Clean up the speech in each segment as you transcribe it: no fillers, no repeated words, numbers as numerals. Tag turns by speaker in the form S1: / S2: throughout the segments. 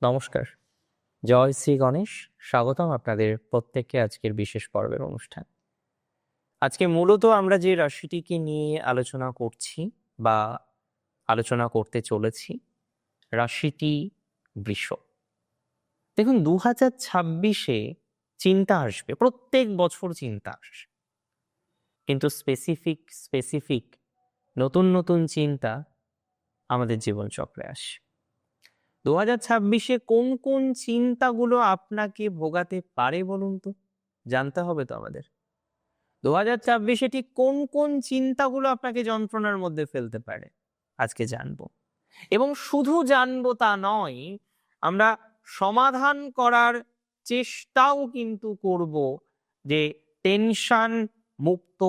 S1: নমস্কার। জয় শ্রী গণেশ। স্বাগতম আপনাদের প্রত্যেককে আজকের বিশেষ পর্বের অনুষ্ঠান। আজকে মূলত আমরা যে রাশিটিকে নিয়ে আলোচনা করছি বা আলোচনা করতে চলেছি, রাশিটি বৃষ। দেখুন, 2026-এ চিন্তা আসবে, প্রত্যেক বছর চিন্তা আসে, কিন্তু স্পেসিফিক নতুন নতুন চিন্তা আমাদের জীবনচক্রে আসে। 2026-এ কোন কোন চিন্তাগুলো আপনাকে ভোগাতে পারে বলুন তো? জানতে হবে তো আমাদের। 2026-এ ঠিক কোন কোন চিন্তাগুলো আপনাকে যন্ত্রণার মধ্যে ফেলতে পারে, আজকে জানবো। এবং শুধু জানবো তা নয়, আমরা সমাধান করার চেষ্টাও কিন্তু করব, যে টেনশন মুক্ত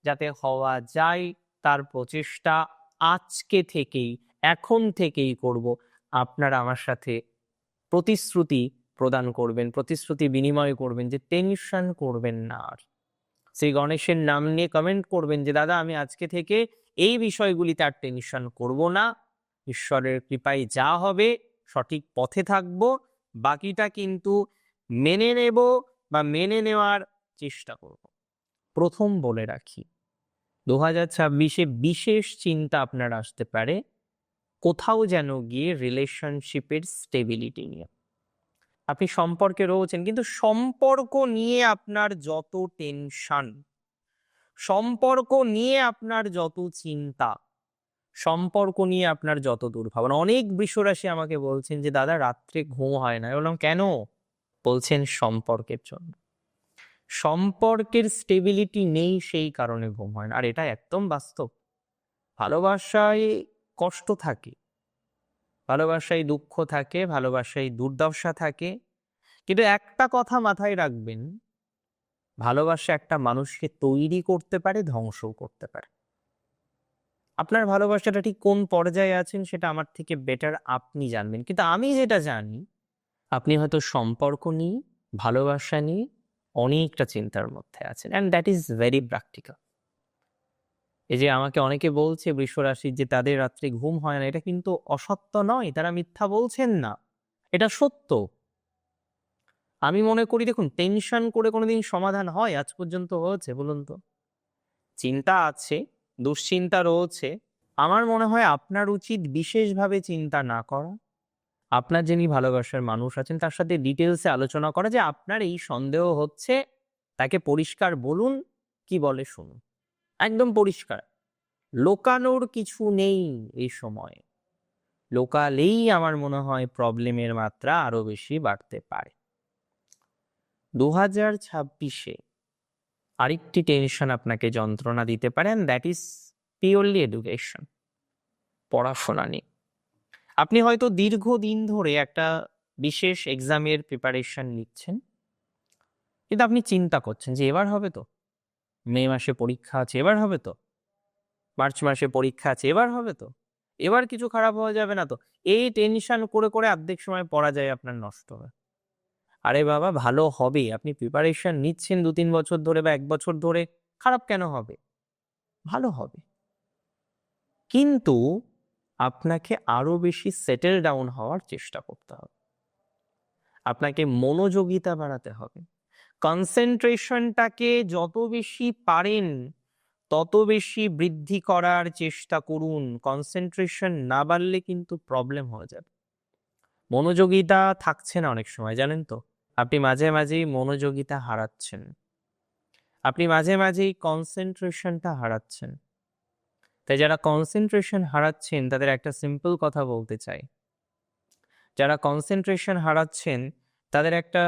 S1: যাতে হওয়া যায় তার প্রচেষ্টা আজকে থেকেই, এখন থেকেই করব। আপনারা আমার সাথে প্রতিশ্রুতি প্রদান করবেন, প্রতিশ্রুতি বিনিময় করবেন যে টেনশন করবেন না। আর শ্রী গণেশের নাম নিয়ে কমেন্ট করবেন যে দাদা, আমি আজকে থেকে এই বিষয়গুলিতে আর টেনশন করব না, ঈশ্বরের কৃপায় যা হবে সঠিক পথে থাকব, বাকিটা কিন্তু মেনে নেব বা মেনে নেওয়ার চেষ্টা করব। প্রথম বলে রাখি, 2026-এ বিশেষ চিন্তা আপনার আসতে পারে কোথাও যেন গিয়ে রিলেশনশিপের স্টেবিলিটি নিয়ে। আপনি সম্পর্কে রয়েছেন, কিন্তু সম্পর্ক নিয়ে আপনার যত টেনশন, সম্পর্ক নিয়ে আপনার যত চিন্তা, সম্পর্ক নিয়ে আপনার যত দুর্ভাবনা। অনেক বৃষরাশি আমাকে বলছেন যে দাদা, রাত্রে ঘুম হয় না। বললাম কেন? বলছেন সম্পর্কের জন্য। সম্পর্কের স্টেবিলিটি নেই, সেই কারণে ঘুম হয় না। আর এটা একদম বাস্তব। ভালোবাসায় কষ্ট থাকে, ভালোবাসায় দুঃখ থাকে, ভালোবাসায় দুর্দশা থাকে, কিন্তু একটা কথা মাথায় রাখবেন, ভালোবাসা একটা মানুষকে তৈরি করতে পারে, ধ্বংসও করতে পারে। আপনার ভালোবাসাটা ঠিক কোন পর্যায়ে আছেন সেটা আমার থেকে বেটার আপনি জানবেন, কিন্তু আমি যেটা জানি, আপনি হয়তো সম্পর্ক নিয়ে, ভালোবাসা নিয়ে অনেকটা চিন্তার মধ্যে আছেন, and that is very practical. এই যে আমাকে অনেকে বলছে বৃষ রাশির যে তাদের রাত্রে ঘুম হয় না, এটা কিন্তু অসত্য নয়, তারা মিথ্যা বলছেন না, এটা সত্য। আমি মনে করি, দেখুন, টেনশন করে কোনোদিন সমাধান হয়? আজ পর্যন্ত হয়েছে বলুন তো? চিন্তা আছে, দুশ্চিন্তা রয়েছে। আমার মনে হয় আপনার উচিত বিশেষভাবে চিন্তা না করা, আপনার যিনি ভালোবাসার মানুষ আছেন তার সাথে ডিটেলসে আলোচনা করা, যে আপনার এই সন্দেহ হচ্ছে, তাকে পরিষ্কার বলুন, কি বলে শুনুন, একদম পরিষ্কার। লোকানোর কিছু নেই এই সময়। লোকালেই আমার মনে হয় প্রবলেমের মাত্রা আরো বেশি বাড়তে পারে। 2026-এ আরেকটি টেনশন আপনাকে যন্ত্রণা দিতে পারে, and that is purely education, পড়াশোনা নিয়ে। আপনি হয়তো দীর্ঘদিন ধরে একটা বিশেষ এক্সামের প্রিপারেশন নিচ্ছেন, কিন্তু আপনি চিন্তা করছেন যে এবার হবে তো, মে মাসে পরীক্ষা আছে, এবার হবে তো, মার্চ মাসে পরীক্ষা আছে, এবার হবে তো, এবার কিছু খারাপ হয়ে যাবে না তো। এই টেনশন করে করে অর্ধেক সময় পড়া যায় আপনার নষ্ট হয়। আরে বাবা, ভালো হবে। আপনি প্রিপারেশন নিচ্ছেন 2-3 বছর ধরে বা 1 বছর ধরে, খারাপ কেন হবে? ভালো হবে। কিন্তু আপনাকে আরো বেশি সেটেল ডাউন হওয়ার চেষ্টা করতে হবে, আপনাকে মনোযোগিতা বাড়াতে হবে। কনসেন্ট্রেশনটাকে যত বেশি পারেন তত বেশি বৃদ্ধি করার চেষ্টা করুন। কনসেন্ট্রেশন না বাড়লে কিন্তু প্রবলেম হয়ে যাবে। মনোযোগিতা থাকছে না অনেক সময়, জানেন তো? আপনি মাঝে মাঝেই মনোযোগিতা হারাচ্ছেন, আপনি মাঝে মাঝেই কনসেন্ট্রেশনটা হারাচ্ছেন। তাই যারা কনসেন্ট্রেশন হারাচ্ছেন তাদের একটা সিম্পল কথা বলতে চাই, যারা কনসেন্ট্রেশন হারাচ্ছেন তাদের একটা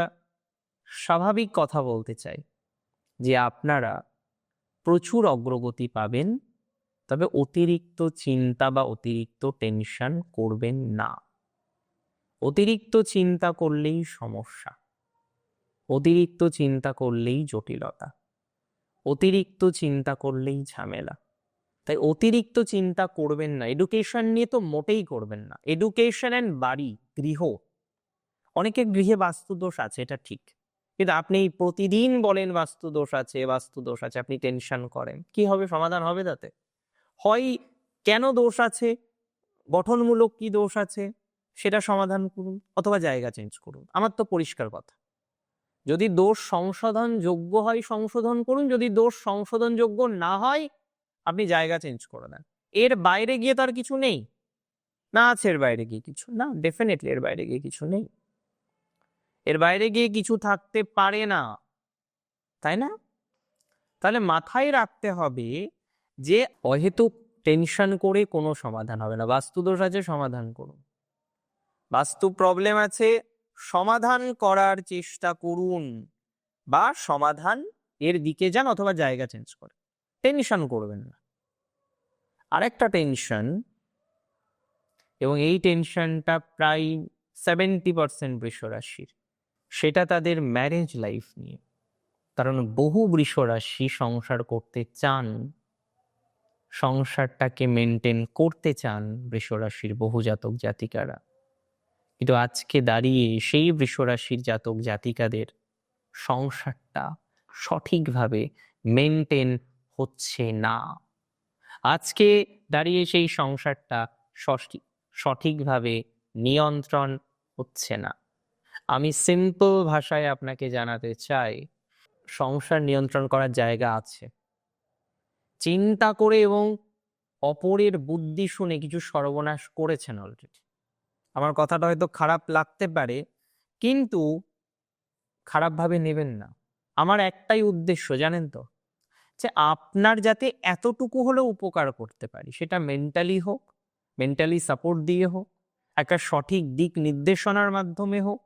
S1: স্বাভাবিক কথা বলতে চাই, যে আপনারা প্রচুর অগ্রগতি পাবেন, তবে অতিরিক্ত চিন্তা বা অতিরিক্ত টেনশন করবেন না। অতিরিক্ত চিন্তা করলেই সমস্যা, অতিরিক্ত চিন্তা করলেই জটিলতা, অতিরিক্ত চিন্তা করলেই ঝামেলা। তাই অতিরিক্ত চিন্তা করবেন না। এডুকেশন নিয়ে তো মোটেই করবেন না। এডুকেশন অ্যান্ড বাড়ি, গৃহ, অনেকের গৃহে বাস্তুদোষ আছে, এটা ঠিক, কিন্তু আপনি প্রতিদিন বলেন বাস্তুদোষ আছে, বাস্তুদোষ আছে, আপনি টেনশন করেন, কি হবে? সমাধান হবে তাতে? হয় কেন দোষ আছে, গঠনমূলক কি দোষ আছে, সেটা সমাধান করুন অথবা জায়গা চেঞ্জ করুন। আমার তো পরিষ্কার কথা। যদি দোষ সংশোধন যোগ্য হয় সংশোধন করুন, যদি দোষ সংশোধন যোগ্য না হয় আপনি জায়গা চেঞ্জ করে দেন। এর বাইরে গিয়ে তার কিছু নেই। না আছে এর বাইরে গিয়ে কিছু, না ডেফিনেটলি এর বাইরে গিয়ে কিছু নেই। এর বাইরে গিয়ে কিছু থাকতে পারে না, তাই না? তাহলে মাথায় রাখতে হবে যে অহেতুক টেনশন করে কোনো সমাধান হবে না। বাস্তু দোষ আছে, সমাধান করুন। বাস্তু প্রবলেম আছে, সমাধান করার চেষ্টা করুন, বা সমাধান এর দিকে যান অথবা জায়গা চেঞ্জ করে। টেনশন করবেন না। আরেকটা টেনশন, এবং এই টেনশনটা প্রায় 70% বৃষ রাশির, সেটা তাদের ম্যারেজ লাইফ নিয়ে। কারণ বহু বৃষ রাশি সংসার করতে চান, সংসারটাকে মেনটেন করতে চান বৃষ রাশির বহু জাতক জাতিকারা, কিন্তু আজকে দাঁড়িয়ে সেই বৃষ রাশির জাতক জাতিকাদের সংসারটা সঠিকভাবে মেনটেন হচ্ছে না। আজকে দাঁড়িয়ে সেই সংসারটা সঠিকভাবে নিয়ন্ত্রণ হচ্ছে না। আমি সিম্পল ভাষায় আপনাকে জানাতে চাই, সংসার নিয়ন্ত্রণ করার জায়গা আছে। চিন্তা করে এবং অপরের বুদ্ধি শুনে কিছু সর্বনাশ করেছেন অলরেডি। আমার কথাটা হয়তো খারাপ লাগতে পারে, কিন্তু খারাপভাবে নেবেন না। আমার একটাই উদ্দেশ্য জানেন তো, যে আপনার যাতে এতটুকু হলেও উপকার করতে পারি, সেটা মেন্টালি হোক, মেন্টালি সাপোর্ট দিয়ে হোক, একটা সঠিক দিক নির্দেশনার মাধ্যমে হোক,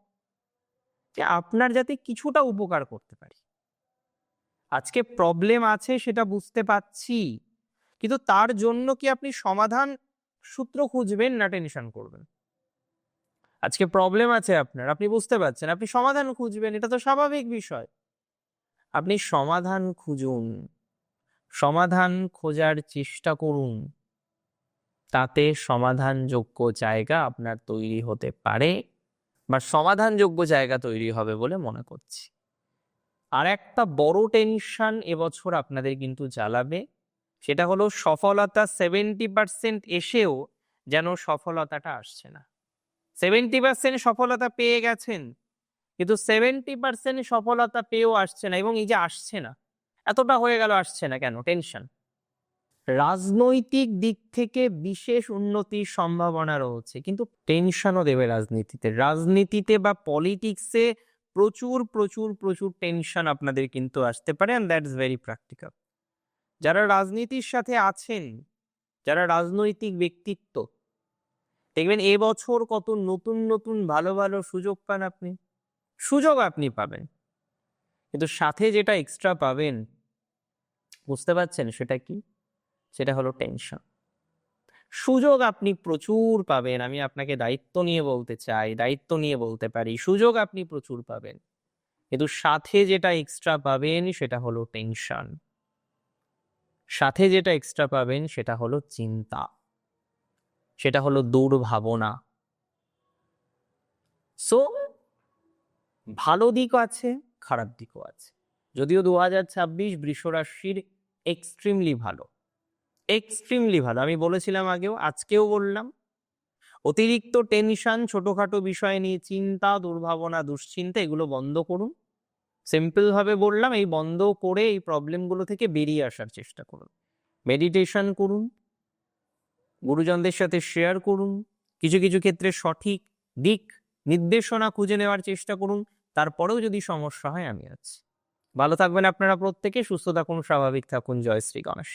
S1: যে আপনার যাতে কিছুটা উপকার করতে পারি। আজকে প্রবলেম আছে সেটা বুঝতে পাচ্ছি, কিন্তু তার জন্য কি আপনি সমাধান সূত্র খুঁজবেন না টেনশন করবেন? আজকে প্রবলেম আছে আপনার, আপনি বুঝতে পারছেন, আপনি সমাধান খুঁজবেন, এটা তো স্বাভাবিক বিষয়। আপনি সমাধান খুঁজুন, সমাধান খোঁজার চেষ্টা করুন, তাতে সমাধানযোগ্য জায়গা আপনার তৈরি হতে পারে, বা সমাধানযোগ্য জায়গা তৈরি হবে বলে মনে করছি। আর একটা বড় টেনশন এবছর আপনাদের কিন্তু জ্বালাবে, সেটা হলো সফলতা 70% এসেও যেন সফলতাটা আসছে না। 70% সফলতা পেয়ে গেছেন, কিন্তু 70% সফলতা পেয়েও আসছে না। এবং এই যে আসছে না, এতটা হয়ে গেল আসছে না কেন? টেনশন। রাজনৈতিক দিক থেকে বিশেষ উন্নতির সম্ভাবনা রয়েছে, কিন্তু টেনশনও দেবে রাজনীতিতে। রাজনীতিতে বা পলিটিক্সে প্রচুর প্রচুর প্রচুর টেনশন আপনাদের কিন্তু আসতে পারে, অ্যান্ড দ্যাটস ভেরি প্র্যাকটিক্যাল। যারা রাজনীতির সাথে আছেন, যারা রাজনৈতিক ব্যক্তিত্ব, দেখবেন এবছর কত নতুন নতুন ভালো ভালো সুযোগ পান আপনি। সুযোগ আপনি পাবেন, কিন্তু সাথে যেটা এক্সট্রা পাবেন, বুঝতে পারছেন সেটা কি? সেটা হলো টেনশন। সুযোগ আপনি প্রচুর পাবেন, আমি আপনাকে দায়িত্ব নিয়ে বলতে চাই, দায়িত্ব নিয়ে বলতে পারি, সুযোগ আপনি প্রচুর পাবেন, কিন্তু সাথে যেটা এক্সট্রা পাবেন সেটা হলো টেনশন। সাথে যেটা এক্সট্রা পাবেন সেটা হলো চিন্তা, সেটা হলো দুর্ভাবনা। সো ভালো দিকও আছে, খারাপ দিকও আছে। যদিও 2026 বৃষ রাশির এক্সট্রিমলি ভালো, এক্সট্রিমলি ভালো। আমি বলেছিলাম আগেও, আজকেও বললাম, অতিরিক্ত টেনশন, ছোটখাটো বিষয় নিয়ে চিন্তা, দুর্ভাবনা, দুশ্চিন্তা, এগুলো বন্ধ করুন। সিম্পল ভাবে বললাম, এই বন্ধ করে এই প্রবলেমগুলো থেকে বেরিয়ে আসার চেষ্টা করুন। মেডিটেশন করুন, গুরুজনদের সাথে শেয়ার করুন, কিছু কিছু ক্ষেত্রে সঠিক দিক নির্দেশনা খুঁজে নেওয়ার চেষ্টা করুন। তারপরেও যদি সমস্যা হয়, আমি আছি। ভালো থাকবেন আপনারা প্রত্যেকে, সুস্থ থাকুন, স্বাভাবিক থাকুন। জয় শ্রী গণেশ।